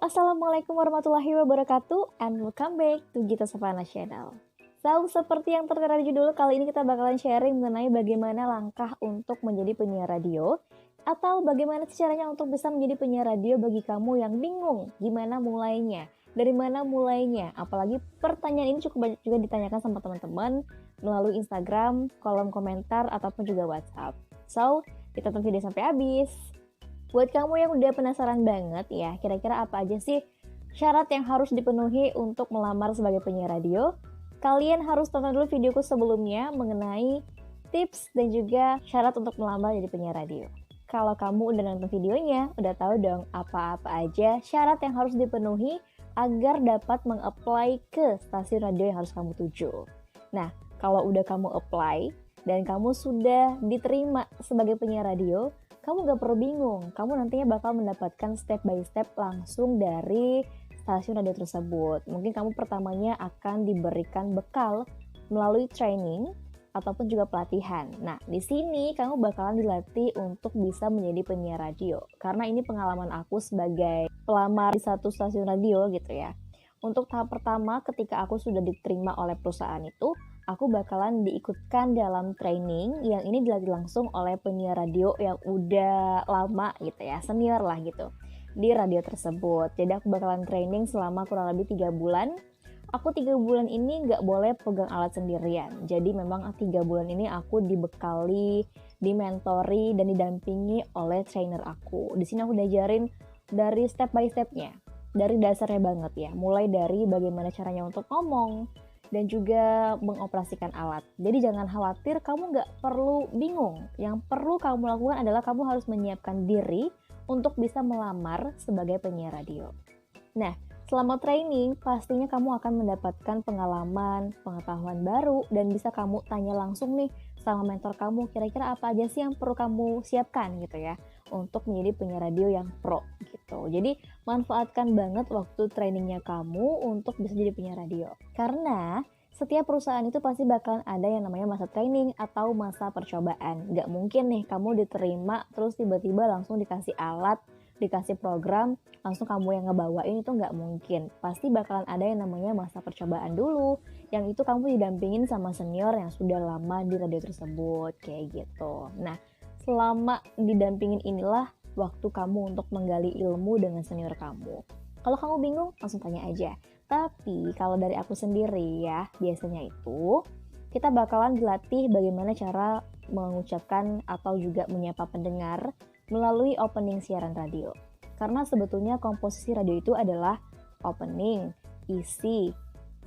Assalamualaikum warahmatullahi wabarakatuh, and welcome back to Gita Savana Channel. So, seperti yang tertera di judul, kali ini kita bakalan sharing mengenai bagaimana langkah untuk menjadi penyiar radio, atau bagaimana sih caranya untuk bisa menjadi penyiar radio bagi kamu yang bingung gimana mulainya, dari mana mulainya. Apalagi pertanyaan ini cukup banyak juga ditanyakan sama teman-teman melalui Instagram, kolom komentar, ataupun juga WhatsApp. So, kita tonton video sampai habis. Buat kamu yang udah penasaran banget ya, kira-kira apa aja sih syarat yang harus dipenuhi untuk melamar sebagai penyiar radio? Kalian harus tonton dulu videoku sebelumnya mengenai tips dan juga syarat untuk melamar jadi penyiar radio. Kalau kamu udah nonton videonya, udah tahu dong apa-apa aja syarat yang harus dipenuhi agar dapat meng-apply ke stasiun radio yang harus kamu tuju. Nah, kalau udah kamu apply dan kamu sudah diterima sebagai penyiar radio, kamu gak perlu bingung, kamu nantinya bakal mendapatkan step by step langsung dari stasiun radio tersebut. Mungkin kamu pertamanya akan diberikan bekal melalui training ataupun juga pelatihan. Nah, di sini kamu bakalan dilatih untuk bisa menjadi penyiar radio. Karena ini pengalaman aku sebagai pelamar di satu stasiun radio gitu ya. Untuk tahap pertama ketika aku sudah diterima oleh perusahaan itu, aku bakalan diikutkan dalam training yang ini dilatih langsung oleh penyiar radio yang udah lama gitu ya, senior lah gitu di radio tersebut. Jadi aku bakalan training selama kurang lebih 3 bulan. Aku 3 bulan ini nggak boleh pegang alat sendirian. Jadi memang 3 bulan ini aku dibekali, dimentori, dan didampingi oleh trainer aku. Di sini aku diajarin dari step by stepnya, dari dasarnya banget ya. Mulai dari bagaimana caranya untuk ngomong, dan juga mengoperasikan alat. Jadi jangan khawatir, kamu nggak perlu bingung. Yang perlu kamu lakukan adalah kamu harus menyiapkan diri untuk bisa melamar sebagai penyiar radio. Nah, selama training, pastinya kamu akan mendapatkan pengalaman, pengetahuan baru, dan bisa kamu tanya langsung nih sama mentor kamu, kira-kira apa aja sih yang perlu kamu siapkan gitu ya, untuk menjadi penyiar radio yang pro gitu. Jadi manfaatkan banget waktu trainingnya kamu untuk bisa jadi penyiar radio. Karena setiap perusahaan itu pasti bakalan ada yang namanya masa training atau masa percobaan. Gak mungkin nih kamu diterima terus tiba-tiba langsung dikasih alat, dikasih program, langsung kamu yang ngebawain, itu nggak mungkin. Pasti bakalan ada yang namanya masa percobaan dulu, yang itu kamu didampingin sama senior yang sudah lama di radio tersebut, kayak gitu. Nah, selama didampingin inilah waktu kamu untuk menggali ilmu dengan senior kamu. Kalau kamu bingung, langsung tanya aja. Tapi kalau dari aku sendiri ya, biasanya itu kita bakalan dilatih bagaimana cara mengucapkan atau juga menyapa pendengar melalui opening siaran radio. Karena sebetulnya komposisi radio itu adalah opening, isi,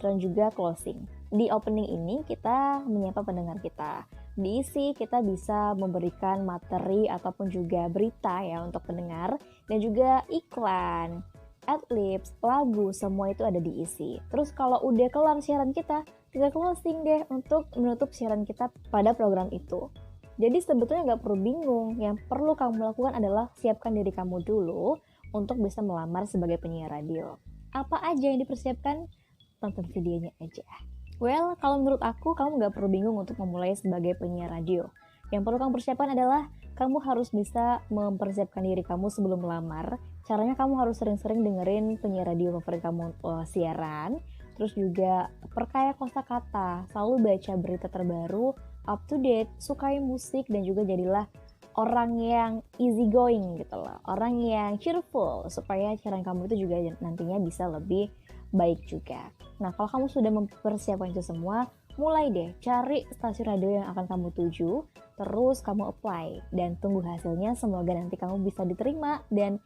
dan juga closing. Di opening ini kita menyapa pendengar kita. Di isi kita bisa memberikan materi ataupun juga berita ya untuk pendengar, dan juga iklan, adlibs, lagu, semua itu ada di isi. Terus kalau udah kelar siaran kita, tinggal closing deh untuk menutup siaran kita pada program itu. Jadi sebetulnya nggak perlu bingung, yang perlu kamu lakukan adalah siapkan diri kamu dulu untuk bisa melamar sebagai penyiar radio. Apa aja yang dipersiapkan? Tonton videonya aja. Well, kalau menurut aku, kamu nggak perlu bingung untuk memulai sebagai penyiar radio. Yang perlu kamu persiapkan adalah kamu harus bisa mempersiapkan diri kamu sebelum melamar. Caranya kamu harus sering-sering dengerin penyiar radio favorit kamu siaran. Terus juga perkaya kosakata, selalu baca berita terbaru, up to date, sukai musik, dan juga jadilah orang yang easy going gitu loh. Orang yang cheerful, supaya siaran kamu itu juga nantinya bisa lebih baik juga. Nah, kalau kamu sudah mempersiapkan itu semua, mulai deh cari stasiun radio yang akan kamu tuju, terus kamu apply, dan tunggu hasilnya. Semoga nanti kamu bisa diterima, dan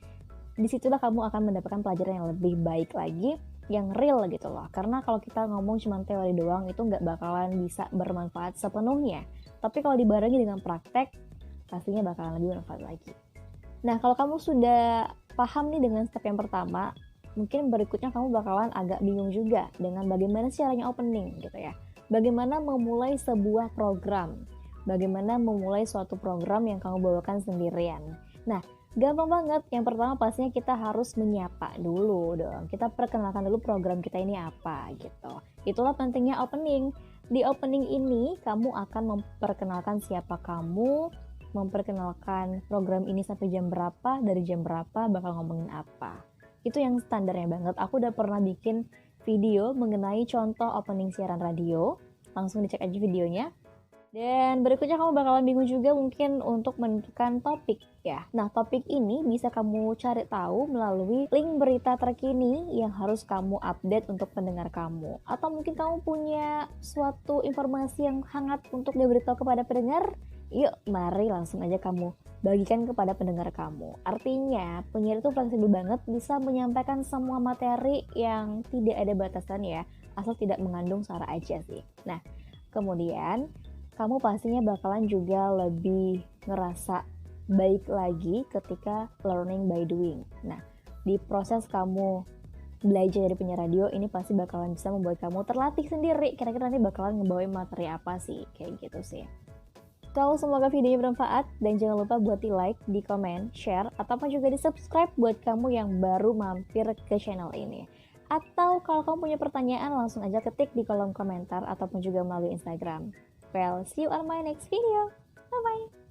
disitulah kamu akan mendapatkan pelajaran yang lebih baik lagi, yang real gitu loh. Karena kalau kita ngomong cuma teori doang, itu nggak bakalan bisa bermanfaat sepenuhnya. Tapi kalau dibarengi dengan praktek, pastinya bakalan lebih bermanfaat lagi. Nah, kalau kamu sudah paham nih dengan step yang pertama, mungkin berikutnya kamu bakalan agak bingung juga dengan bagaimana caranya opening gitu ya. Bagaimana memulai sebuah program, bagaimana memulai suatu program yang kamu bawakan sendirian. Nah, gampang banget. Yang pertama pastinya kita harus menyapa dulu dong. Kita perkenalkan dulu program kita ini apa gitu. Itulah pentingnya opening. Di opening ini kamu akan memperkenalkan siapa kamu, memperkenalkan program ini sampai jam berapa, dari jam berapa bakal ngomongin apa. Itu yang standarnya banget. Aku udah pernah bikin video mengenai contoh opening siaran radio. Langsung dicek aja videonya. Dan berikutnya kamu bakalan bingung juga mungkin untuk menentukan topik ya. Nah, topik ini bisa kamu cari tahu melalui link berita terkini yang harus kamu update untuk pendengar kamu. Atau mungkin kamu punya suatu informasi yang hangat untuk diberitahu kepada pendengar. Yuk, mari langsung aja kamu bagikan kepada pendengar kamu. Artinya, penyiar itu fleksibel banget, bisa menyampaikan semua materi yang tidak ada batasan ya, asal tidak mengandung sara aja sih. Nah, kemudian kamu pastinya bakalan juga lebih ngerasa baik lagi ketika learning by doing. Nah, di proses kamu belajar dari penyiar radio ini pasti bakalan bisa membuat kamu terlatih sendiri. Kira-kira nanti bakalan ngebawain materi apa sih, kayak gitu sih. Kalau semoga videonya bermanfaat dan jangan lupa buat di like, di komen, share, ataupun juga di subscribe buat kamu yang baru mampir ke channel ini. Atau kalau kamu punya pertanyaan langsung aja ketik di kolom komentar ataupun juga melalui Instagram. Well, see you on my next video. Bye-bye.